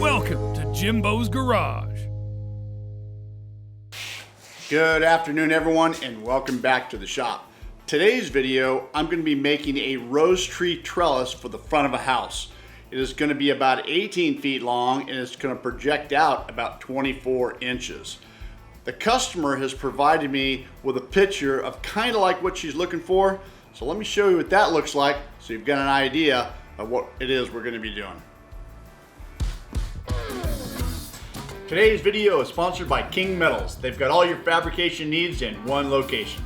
Welcome to Jimbo's Garage. Good afternoon, everyone, and welcome back to the shop. Today's video, I'm going to be making a rose tree trellis for the front of a house. It is going to be about 18 feet long and it's going to project out about 24 inches. The customer has provided me with a picture of kind of like what she's looking for. So let me show you what that looks like so you've got an idea of what it is we're going to be doing. Today's video is sponsored by King Metals. They've got all your fabrication needs in one location.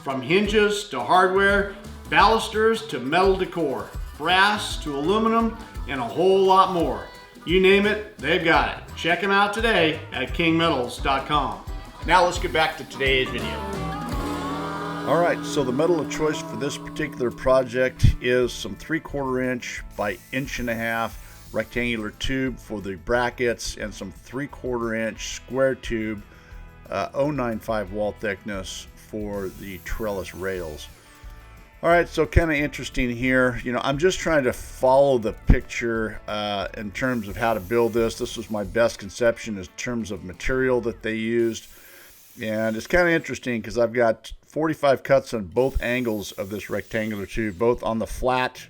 From hinges to hardware, balusters to metal decor, brass to aluminum, and a whole lot more. You name it, they've got it. Check them out today at kingmetals.com. Now let's get back to today's video. All right, so the metal of choice for this particular project is some 3/4 inch by 1.5 inch rectangular tube for the brackets and some 3/4 inch square tube 0.95 wall thickness for the trellis rails. All right, so kind of interesting here. You know, I'm just trying to follow the picture in terms of how to build this. This was my best conception in terms of material that they used. And it's kind of interesting because I've got 45 cuts on both angles of this rectangular tube, both on the flat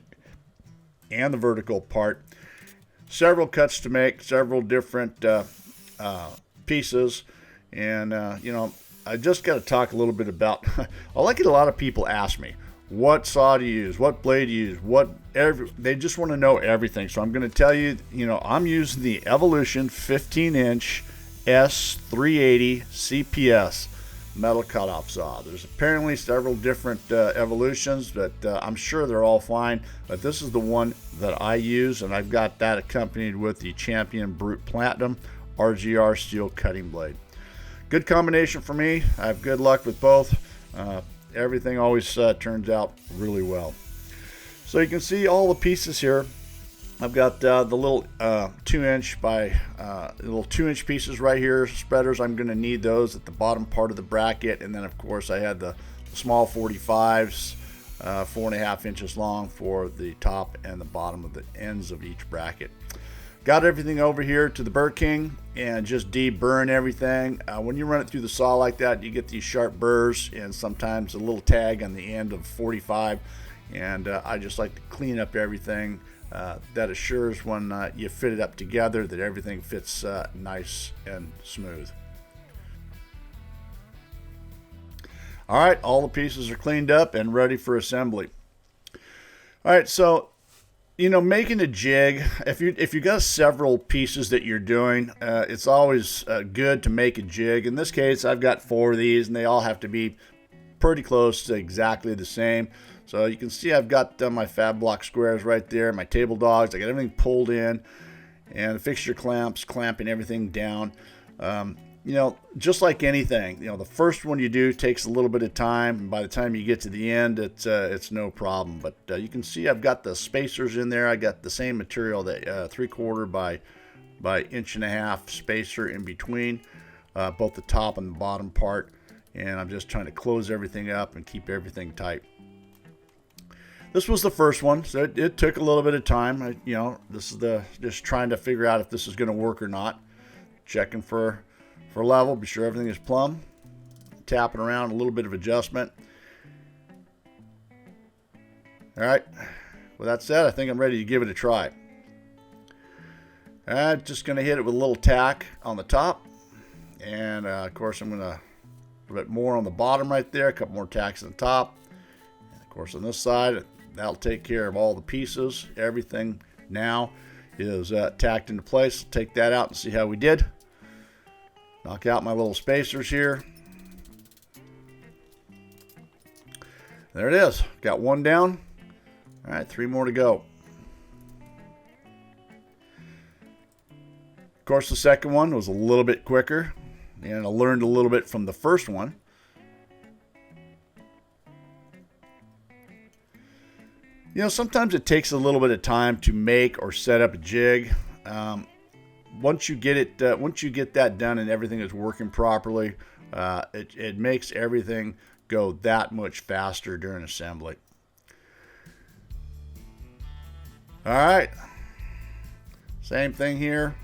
and the vertical part. Several cuts to make, several different pieces. And, you know, I just got to talk a little bit about, I like it, a lot of people ask me, what saw to use, what blade to use, they just want to know everything. So I'm going to tell you, you know, I'm using the Evolution 15-inch S380 CPS metal cutoff saw. There's apparently several different Evolutions, but I'm sure they're all fine. But this is the one that I use, and I've got that accompanied with the Champion Brute Platinum RGR steel cutting blade. Good combination for me. I have good luck with both. Everything always turns out really well. So you can see all the pieces here. I've got the little 2-inch by little 2-inch pieces right here, spreaders. I'm going to need those at the bottom part of the bracket, and then of course I had the small 45s, 4.5 inches long for the top and the bottom of the ends of each bracket. Got everything over here to the Burr King and just deburr everything. When you run it through the saw like that, you get these sharp burrs and sometimes a little tag on the end of 45. And I just like to clean up everything. That assures when you fit it up together that everything fits nice and smooth. All right, all the pieces are cleaned up and ready for assembly. All right, so you know, making a jig, if you got several pieces that you're doing, it's always good to make a jig. In this case, I've got 4 of these, and they all have to be pretty close to exactly the same. So you can see I've got my fab block squares right there, my table dogs. I got everything pulled in, and the fixture clamps clamping everything down. You know, just like anything, you know, the first one you do takes a little bit of time, and by the time you get to the end, it's no problem. But you can see I've got the spacers in there. I got the same material, that 3/4 by 1.5 inch spacer in between both the top and the bottom part, and I'm just trying to close everything up and keep everything tight. This was the first one, so it took a little bit of time. You know, this is just trying to figure out if this is going to work or not. Checking for level, be sure everything is plumb. Tapping around, a little bit of adjustment. All right, with that said, I think I'm ready to give it a try. I'm just going to hit it with a little tack on the top, and of course I'm going to a little bit more on the bottom right there, a couple more tacks on the top, and of course on this side. That'll take care of all the pieces. Everything now is tacked into place. Take that out and see how we did. Knock out my little spacers here. There it is. Got one down. All right, 3 more to go. Of course, the second one was a little bit quicker, and I learned a little bit from the first one. You know, sometimes it takes a little bit of time to make or set up a jig. Once you get that done and everything is working properly, it makes everything go that much faster during assembly. All right, same thing here.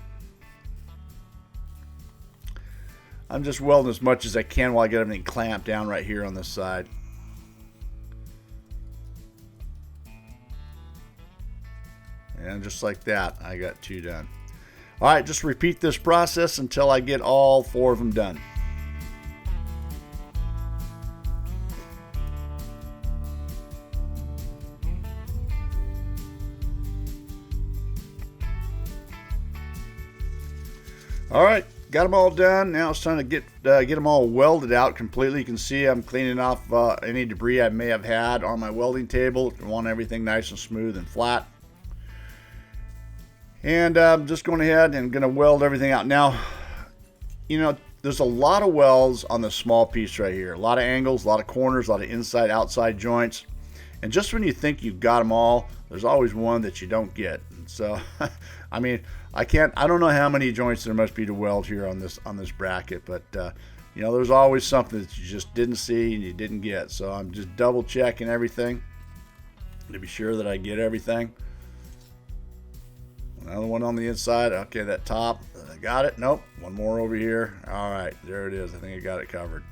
I'm just welding as much as I can while I get everything clamped down right here on this side. And just like that, I got 2 done. All right, just repeat this process until I get all 4 of them done. All right, got them all done. Now it's time to get them all welded out completely. You can see I'm cleaning off any debris I may have had on my welding table. I want everything nice and smooth and flat. And I'm just going ahead and going to weld everything out. Now, you know, there's a lot of welds on this small piece right here. A lot of angles, a lot of corners, a lot of inside, outside joints. And just when you think you've got them all, there's always one that you don't get. And so, I mean, I don't know how many joints there must be to weld here on this bracket, but you know, there's always something that you just didn't see and you didn't get. So I'm just double checking everything to be sure that I get everything. Another one on the inside. Okay, that top, I got it. Nope, one more over here. All right, there it is. I think I got it covered.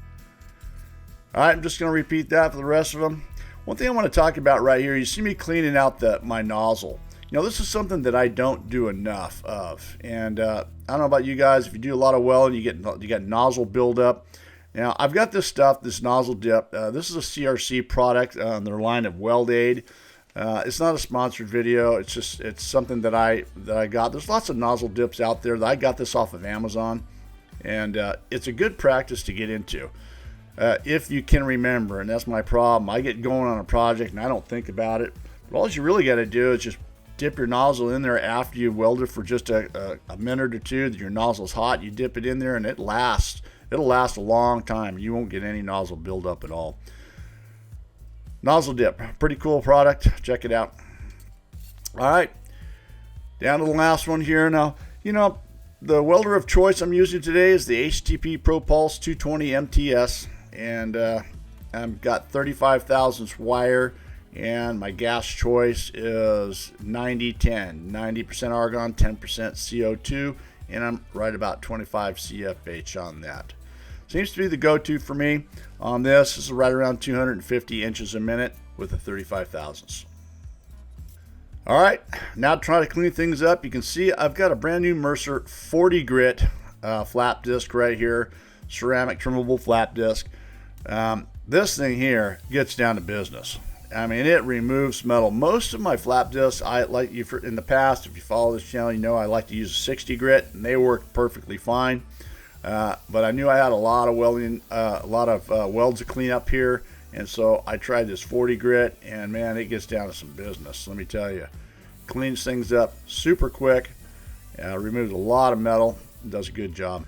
All right, I'm just going to repeat that for the rest of them. One thing I want to talk about right here, you see me cleaning out my nozzle. You know, this is something that I don't do enough of. And I don't know about you guys, if you do a lot of welding, you get nozzle buildup. Now, I've got this stuff, this nozzle dip. This is a CRC product on their line of Weld Aid. It's not a sponsored video. It's something that I got. There's lots of nozzle dips out there. I got this off of Amazon, and it's a good practice to get into if you can remember. And that's my problem. I get going on a project and I don't think about it. But all you really got to do is just dip your nozzle in there after you weld it for just a minute or two. That your nozzle's hot. You dip it in there and it lasts. It'll last a long time. You won't get any nozzle buildup at all. Nozzle dip, pretty cool product. Check it out. All right, down to the last one here. Now, you know, the welder of choice I'm using today is the HTP ProPulse 220 MTS, and I've got 35 thousandths wire, and my gas choice is 90-10, 90% argon, 10% CO2, and I'm right about 25 CFH on that. Seems to be the go-to for me on this. This is right around 250 inches a minute with a 35 thousandths. All right, now to try to clean things up. You can see I've got a brand new Mercer 40 grit flap disc right here, ceramic trimmable flap disc. This thing here gets down to business. I mean, it removes metal. Most of my flap discs, I like you in the past, if you follow this channel, you know I like to use a 60 grit, and they work perfectly fine. But I knew I had a lot of welds to clean up here, and so I tried this 40 grit, and man, it gets down to some business. Let me tell you, cleans things up super quick, removes a lot of metal, and does a good job.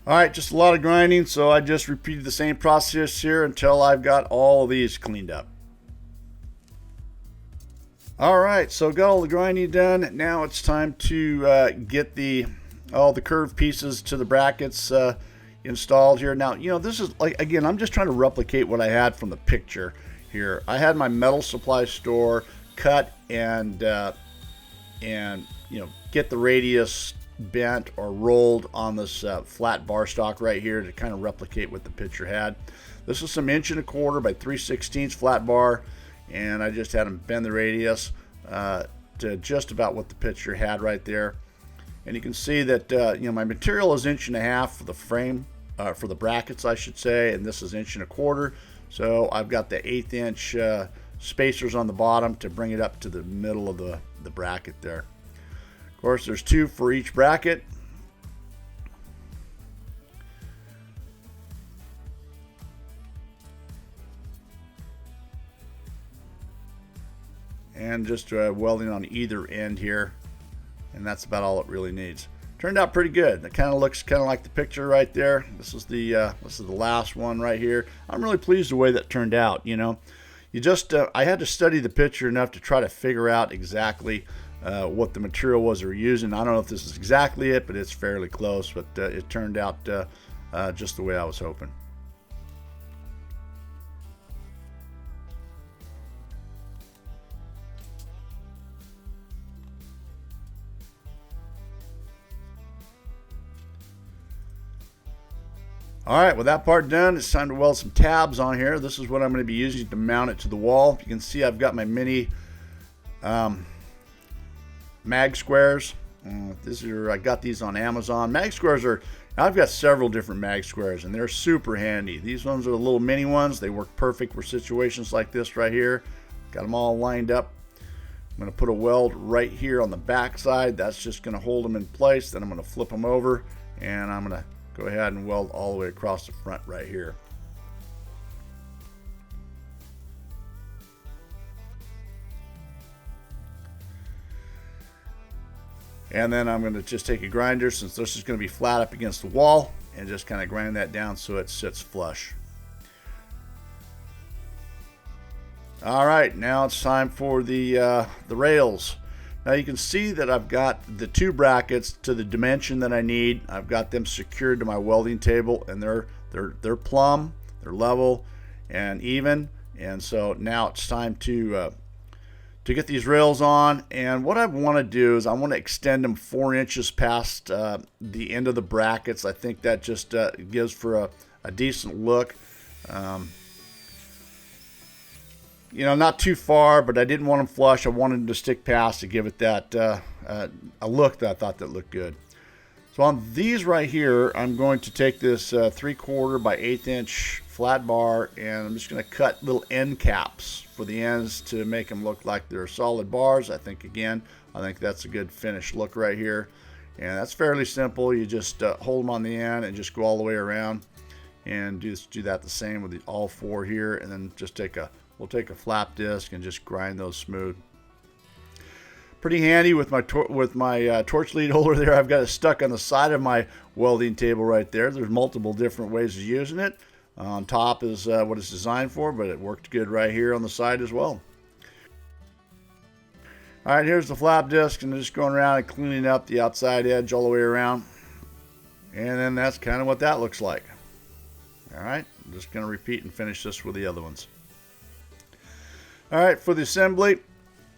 All right, just a lot of grinding, so I just repeated the same process here until I've got all of these cleaned up. All right, so got all the grinding done. Now it's time to get all the curved pieces to the brackets installed here. Now, you know, this is like, again, I'm just trying to replicate what I had from the picture here. I had my metal supply store cut and you know, get the radius bent or rolled on this flat bar stock right here to kind of replicate what the picture had. This is some 1 1/4 by 3/16 flat bar, and I just had them bend the radius to just about what the picture had right there. And you can see that you know, my material is 1 1/2 for the frame, for the brackets I should say, and this is 1 1/4. So I've got the 1/8 inch spacers on the bottom to bring it up to the middle of the bracket there. Of course, there's 2 for each bracket. And just welding on either end here. And that's about all it really needs. Turned out pretty good. It kind of looks kind of like the picture right there. This is the last one right here. I'm really pleased the way that turned out. You know, you just I had to study the picture enough to try to figure out exactly what the material was they were using. I don't know if this is exactly it, but it's fairly close. But it turned out just the way I was hoping. All right, with that part done, it's time to weld some tabs on here. This is what I'm going to be using to mount it to the wall. You can see I've got my mini mag squares. I got these on Amazon. Mag squares are, I've got several different mag squares and they're super handy. These ones are the little mini ones. They work perfect for situations like this right here. Got them all lined up. I'm going to put a weld right here on the back side. That's just going to hold them in place. Then I'm going to flip them over and I'm going to go ahead and weld all the way across the front right here. And then I'm going to just take a grinder, since this is going to be flat up against the wall, and just kind of grind that down so it sits flush. All right, now it's time for the rails. Now you can see that I've got the two brackets to the dimension that I need. I've got them secured to my welding table, and they're plumb, they're level and even. And so now it's time to get these rails on. And what I want to do is I want to extend them 4 inches past the end of the brackets. I think that just gives for a decent look. You know, not too far, but I didn't want them flush. I wanted them to stick past to give it that a look that I thought that looked good. So on these right here, I'm going to take this 3/4 by 1/8 inch flat bar, and I'm just going to cut little end caps for the ends to make them look like they're solid bars. I think that's a good finished look right here. And that's fairly simple. You just hold them on the end and just go all the way around, and do that the same with all 4 here, and then just we'll take a flap disc and just grind those smooth. Pretty handy with my torch lead holder there. I've got it stuck on the side of my welding table right there. There's multiple different ways of using it. On top is what it's designed for, but it worked good right here on the side as well. All right, here's the flap disc, and just going around and cleaning up the outside edge all the way around. And then that's kind of what that looks like. All right, I'm just going to repeat and finish this with the other ones. All right, for the assembly,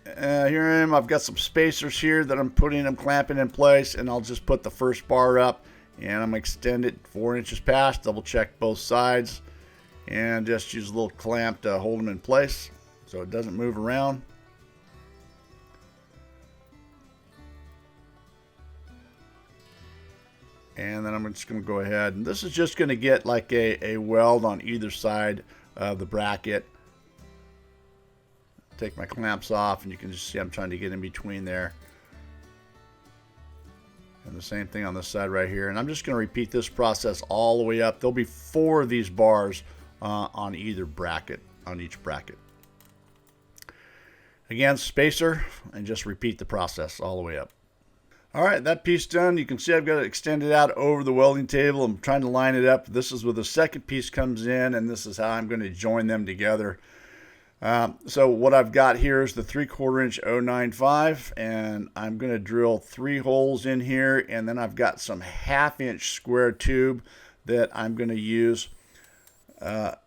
here I am. I've got some spacers here that I'm clamping in place, and I'll just put the first bar up, and I'm going to extend it 4 inches past, double check both sides, and just use a little clamp to hold them in place so it doesn't move around. And then I'm just going to go ahead, and this is just going to get like a weld on either side of the bracket. Take my clamps off, and you can just see I'm trying to get in between there. And the same thing on this side right here. And I'm just going to repeat this process all the way up. There'll be 4 of these bars on either bracket, on each bracket. Again, spacer, and just repeat the process all the way up. All right, that piece done. You can see I've got it extended out over the welding table. I'm trying to line it up. This is where the second piece comes in, and this is how I'm going to join them together. So what I've got here is the 3/4 inch 095, and I'm going to drill 3 holes in here, and then I've got some 1/2 inch square tube that I'm going to use to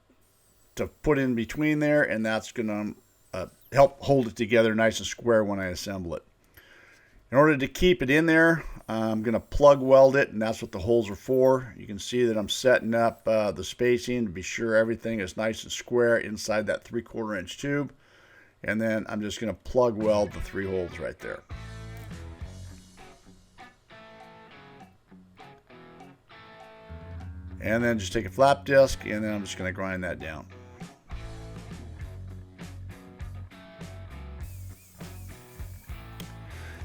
put in between there, and that's going to help hold it together nice and square when I assemble it. In order to keep it in there, I'm going to plug weld it, and that's what the holes are for. You can see that I'm setting up the spacing to be sure everything is nice and square inside that 3/4 inch tube. And then I'm just going to plug weld the 3 holes right there. And then just take a flap disc, and then I'm just going to grind that down.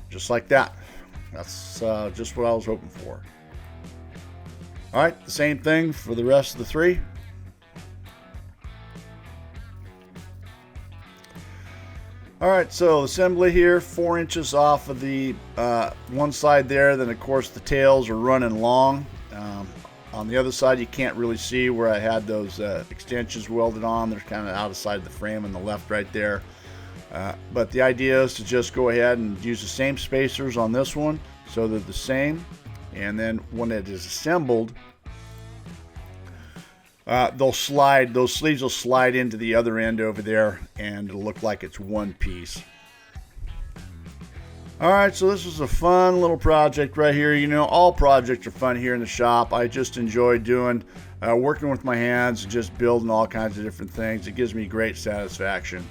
Just like that. That's just what I was hoping for. All right, the same thing for the rest of the 3. All right, so assembly here, 4 inches off of the one side there. Then of course the tails are running long. On the other side, you can't really see where I had those extensions welded on. They're kind of out of sight of the frame on the left right there. But the idea is to just go ahead and use the same spacers on this one, so they're the same. And then when it is assembled, those sleeves will slide into the other end over there, and it'll look like it's one piece. All right, so this was a fun little project right here. You know, all projects are fun here in the shop. I just enjoy doing working with my hands, just building all kinds of different things. It gives me great satisfaction.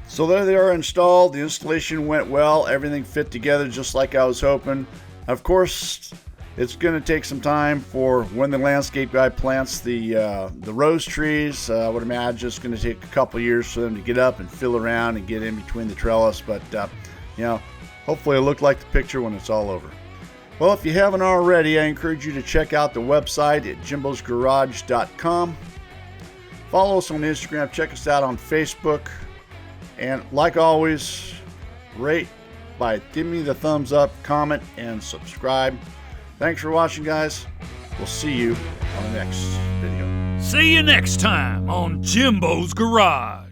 So there they are installed. The installation went well. Everything fit together just like I was hoping. Of course, it's going to take some time for when the landscape guy plants the rose trees. I would imagine it's going to take a couple years for them to get up and fill around and get in between the trellis. But, hopefully it'll look like the picture when it's all over. Well, if you haven't already, I encourage you to check out the website at JIMBO'sGarage.com. Follow us on Instagram. Check us out on Facebook. And like always, rate by giving me the thumbs up, comment, and subscribe. Thanks for watching, guys. We'll see you on the next video. See you next time on Jimbo's Garage.